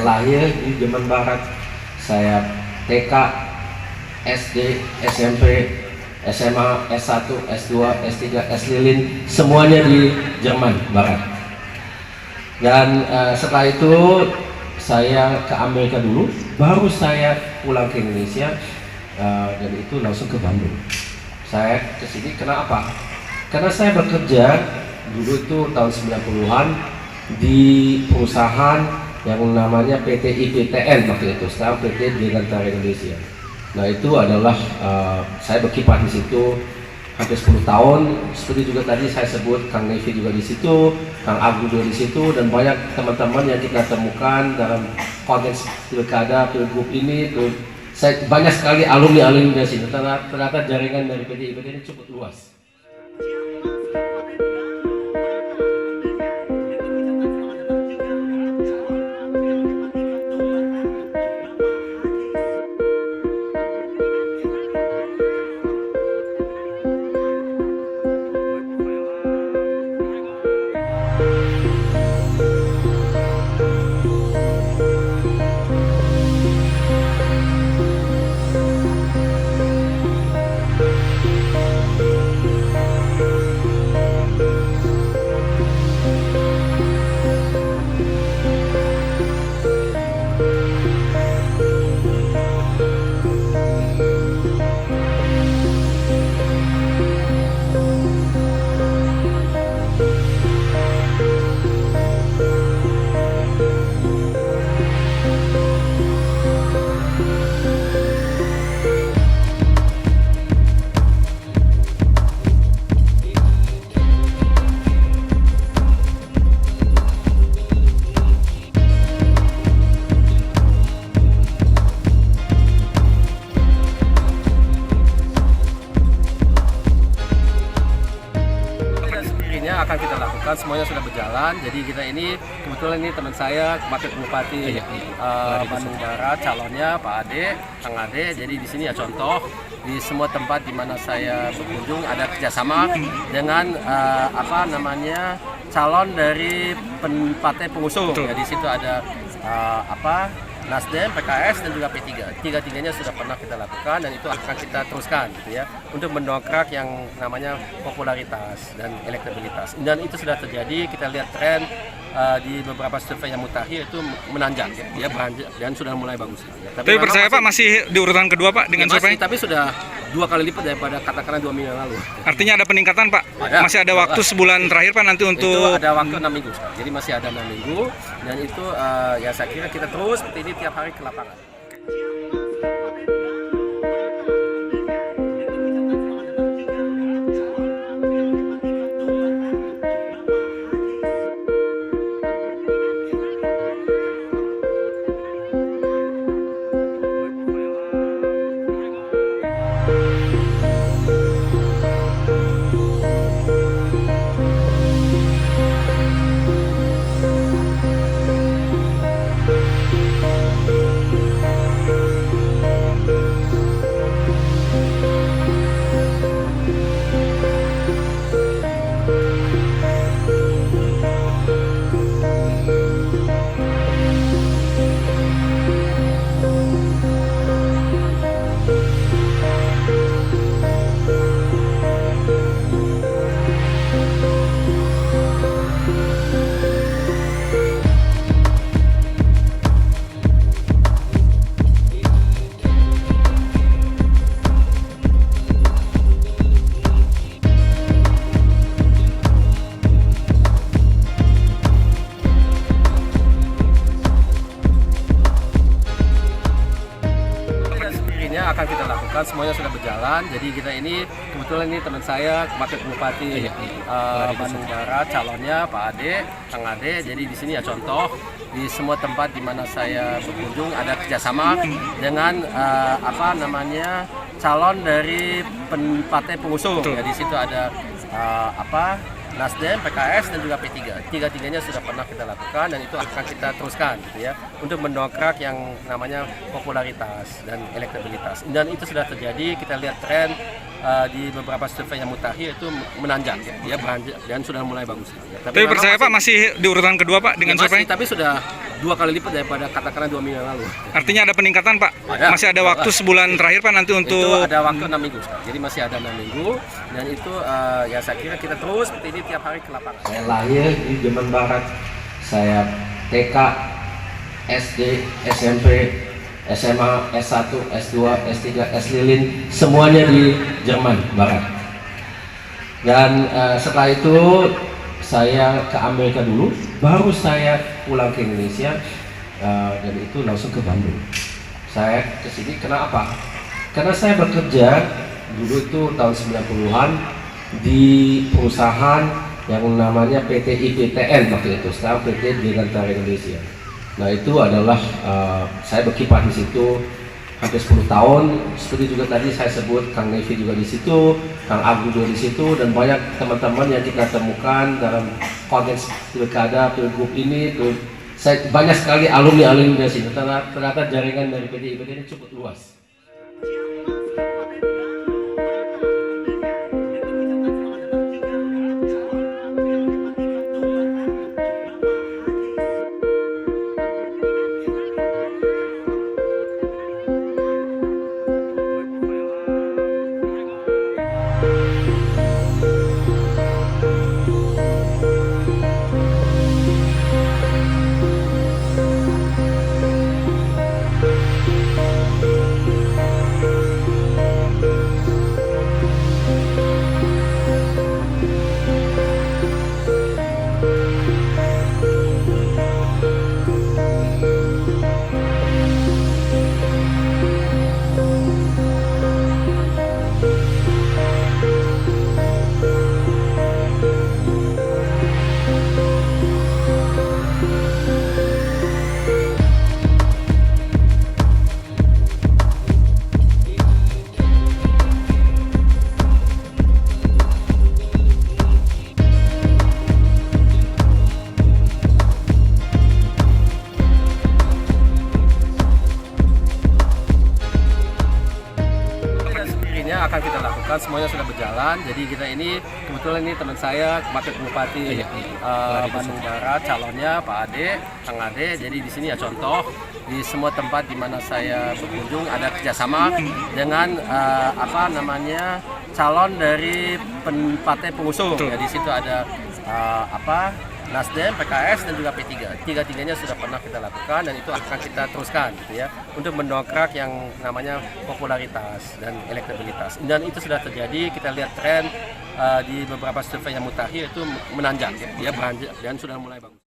lahir di Jerman Barat. Saya TK, SD, SMP, SMA, S1, S2, S3, S-Lilin, semuanya di Jerman Barat. Dan setelah itu saya ke Amerika dulu, baru saya pulang ke Indonesia, dan itu langsung ke Bandung. Saya ke sini kenapa? Karena saya bekerja dulu itu tahun 90-an di perusahaan yang namanya PT IPTN waktu itu, sekarang PT Dirgantara Indonesia. Nah itu adalah saya berkiprah di situ hampir 10 tahun. Seperti juga tadi saya sebut, Kang Nevi juga di situ, Kang Agung juga di situ, dan banyak teman-teman yang kita temukan dalam konteks pilkada, pilgub ini. Banyak sekali alumni-alumni dari sini. Ternyata jaringan dari PT IPTN ini cukup luas. Akan kita lakukan, semuanya sudah berjalan. Jadi kita ini kebetulan ini teman saya Wakil Bupati Bandung Barat, calonnya Pak Ade, Kang Ade. Jadi di sini ya contoh di semua tempat di mana saya berkunjung ada kerjasama dengan calon dari partai pengusung. Ya, di situ ada Nasdem, PKS, dan juga P3. Tiga-tiganya sudah pernah kita lakukan dan itu akan kita teruskan gitu ya, untuk mendongkrak yang namanya popularitas dan elektabilitas. Dan itu sudah terjadi, kita lihat tren di beberapa survei yang mutakhir itu menanjak ya, beranjak dan sudah mulai bagus. Ya. Tapi percaya Pak masih di urutan kedua Pak dengan survei? Tapi sudah 2 kali lipat daripada katakanlah 2 minggu yang lalu. Artinya ada peningkatan Pak? Masih ada waktu sebulan terakhir Pak nanti untuk... Itu ada waktu 6 minggu sekarang. Jadi masih ada 6 minggu dan itu ya saya kira kita terus seperti ini tiap hari ke lapangan. Akan kita lakukan, semuanya sudah berjalan. Jadi kita ini kebetulan ini teman saya Wakil Bupati Bandung Barat, calonnya Pak Ade, Kang Ade. Jadi di sini ya contoh di semua tempat di mana saya berkunjung ada kerjasama dengan calon dari partai pengusung. Ya, di situ ada Nasdem, PKS, dan juga P3. Tiga-tiganya sudah pernah kita lakukan dan itu akan kita teruskan gitu ya, untuk mendongkrak yang namanya popularitas dan elektabilitas. Dan itu sudah terjadi, kita lihat tren di beberapa survei yang mutakhir itu menanjak ya, beranjak dan sudah mulai bagus. Tapi percaya Pak masih di urutan kedua Pak dengan survei? Tapi sudah 2 2 kali lipat daripada katakanlah 2 minggu yang lalu. Artinya ada peningkatan Pak? Masih ada waktu sebulan terakhir Pak nanti Itu untuk... ada waktu 6 minggu sekarang. Jadi masih ada 6 minggu dan itu ya saya kira kita terus seperti ini tiap hari ke lapangan. Saya lahir di Jerman Barat. Saya TK, SD, SMP, SMA, S1, S2, S3, S Lilin, semuanya di Jerman Barat. Dan setelah itu saya ke Amerika dulu, baru saya pulang ke Indonesia, dan itu langsung ke Bandung. Saya ke sini kenapa? Karena saya bekerja dulu itu tahun 90-an di perusahaan yang namanya PT IPTN waktu itu, sekarang PT Dirgantara Indonesia. Nah itu adalah saya berkiprah di situ hampir 10 tahun. Seperti juga tadi saya sebut Kang Nevi juga di situ, Kang Agung juga di situ, dan banyak teman-teman yang kita temukan dalam konteks pilkada, pilgub ini. Saya banyak sekali alumni dari sini. Ternyata jaringan dari PT IPTN ini cukup luas. Akan kita lakukan, semuanya sudah berjalan. Jadi kita ini kebetulan ini teman saya Wakil Bupati Bandung Barat, calonnya Pak Ade, Kang Ade. Jadi di sini ya contoh di semua tempat di mana saya berkunjung ada kerjasama dengan calon dari partai pengusung. Ya, di situ ada Nasdem, PKS dan juga P3. Tiga-tiganya sudah pernah kita lakukan dan itu akan kita teruskan gitu ya untuk mendongkrak yang namanya popularitas dan elektabilitas. Dan itu sudah terjadi, kita lihat tren di beberapa survei yang mutakhir itu menanjak ya, beranjak dan sudah mulai bagus.